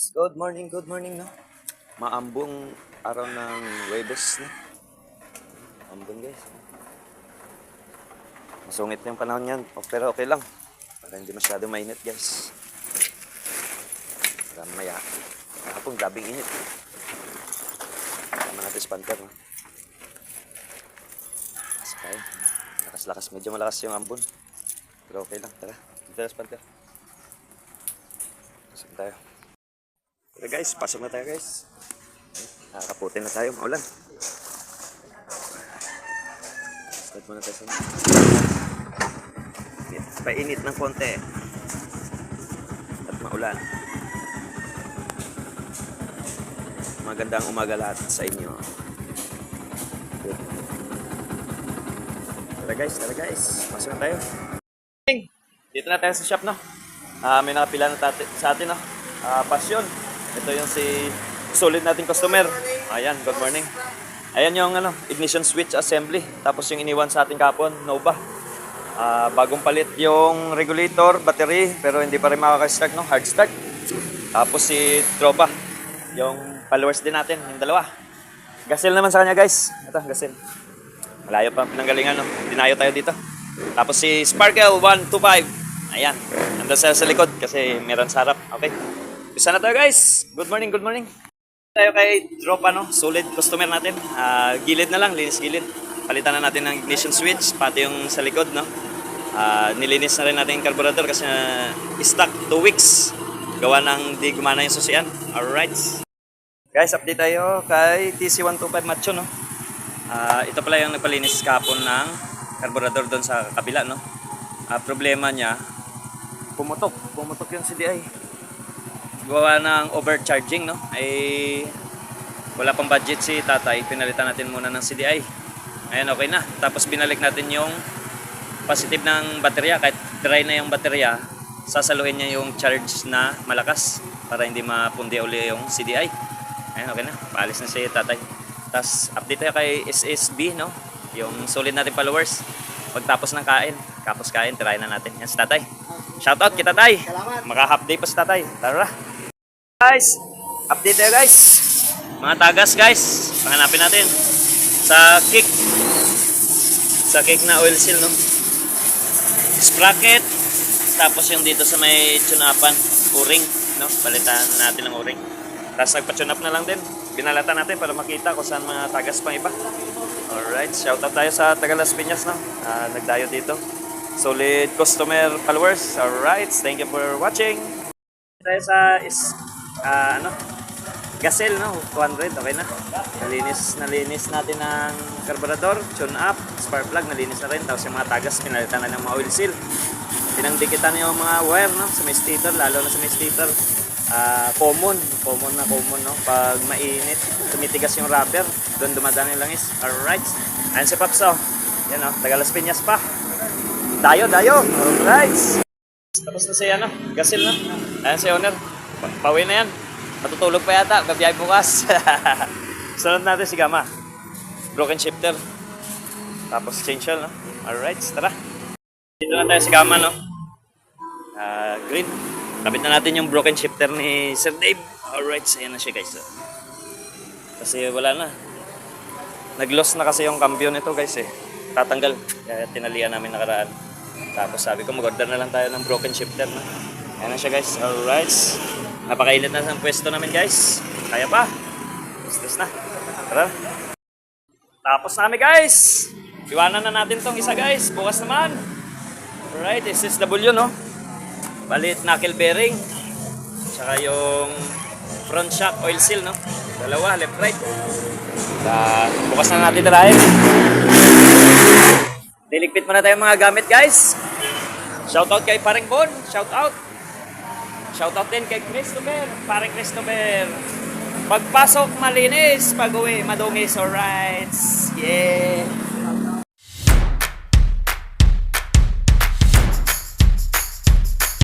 Guys, good morning, no? Maambong araw ng Webes, no? Ambong, guys. Masungit yung panahon yan, pero okay lang. Para hindi masyado mainit, guys. Para maya. Kahapon, grabing init. Tama natin spanter, no? Sakay. Lakas-lakas, medyo malakas yung ambon. Pero okay lang, tara. Tara, spanter. Pasok tayo. Okay guys, pasok na tayo guys. Nakakaputin na tayo, maulan. Start muna tayo sa painit ng konti. At maulan. Magandang umaga lahat sa inyo. Tara guys, pasok na tayo. Dito na tayo sa shop, no? May nakapila na sa atin, no? Passion. Ito yung si solid nating customer. Ayan, good morning. Ayan yung ignition switch assembly. Tapos yung iniwan sa ating kapon, Nova. Bagong palit yung regulator, battery, pero hindi pa rin makaka-start, no? Hard start. Tapos si Tropa, yung followers din natin, yung dalawa. Gasil naman sa kanya, guys. Ito, gasil. Malayo pa pinanggalingan, no? Dinayo tayo dito. Tapos si Sparkle 125. Ayan, nandun sa likod kasi meron sa harap. Okay. Bisa na tayo guys. Good morning. Tayo kay Tropa, no? Solid customer natin. Gilid na lang, linis gilid. Palitan na natin ng ignition switch, pati yung sa likod, no? Nilinis na rin natin yung carburetor kasi stock 2 weeks. Gawa ng di gumana yung susian. Alright. Guys, update tayo kay TC125 Macho, no? Ito pala yung nagpalinis kapon ng carburetor doon sa kabila, no? Problema niya, pumutok yung CDI. Gawa ng overcharging, no? Ay wala pang budget si tatay, pinalitan natin muna ng CDI. Ayan, okay na. Tapos binalik natin yung positive ng baterya. Kahit dry na yung baterya, sasaluhin niya yung charge na malakas para hindi mapundi uli yung CDI. Ayan, okay na. Paalis na si tatay. Tapos update tayo kay SSB, no? Yung solid natin followers. Pagtapos ng kain, try na natin. Yan si tatay. Shoutout kita tay. Maka-half day pa si tatay. Tara. Guys, update tayo guys. Mga tagas guys, panghanapin natin sa kick. Sa kick na oil seal, no? Sprocket. Tapos yung dito sa may tune-upan, o-ring, no? Palitan natin ng o-ring. Tapos nagpa-tune up na lang din. Binalatan natin para makita kung saan mga tagas pang iba. Alright, shoutout tayo sa taga Las Piñas, no? Nagdayo dito. Solid customer followers. Alright, thank you for watching. Tayo sa Gasel, no? 200, okay na. Nalinis natin ng carburetor, tune up, spark plug, nalinis na rin. Tapos yung mga tagas, pinalitan na ng mga oil seal. Pinangdikitan yung mga wire, no? Sa may stator, lalo na sa may stator. Common, no? Pag mainit, tumitigas yung rubber, doon dumadaan yung langis. Alright. Ayan si Paps, oh. Yan, oh. Taga Las Piñas pa. Dayo. Alright. Tapos na si Gasel, no? Ayan si owner. Pauwi na yan. Matutulog pa yata. Babiyahe bukas. Sunod natin si Gama. Broken shifter. Tapos change oil, no? Alright, tara. Dito na tayo si Gama, no? Green. Kapit na natin yung broken shifter ni Sir Dave. Alright, ayan na siya guys. Kasi wala na. Nag-loss na kasi yung cambio nito guys eh. Tatanggal. Kaya tinalian namin nakaraan. Tapos sabi ko mag-order na lang tayo ng broken shifter, no? Ayan na siya guys. Alright. Napakainit na sa pwesto namin guys. Kaya pa. Stress na. Tara. Tapos na kami guys. Iwanan na natin tong isa guys. Bukas naman. Alright. SSW, no? Balit knuckle bearing. Tsaka yung front shock oil seal, no? Dalawa, left right. Bukas na natin tirahin. Diligpit muna tayong mga gamit guys. Shoutout kay Paring Bon. Shoutout din kay Christopher. Paring Christopher. Pagpasok malinis, pag uwi madungis. Alright. Yeah.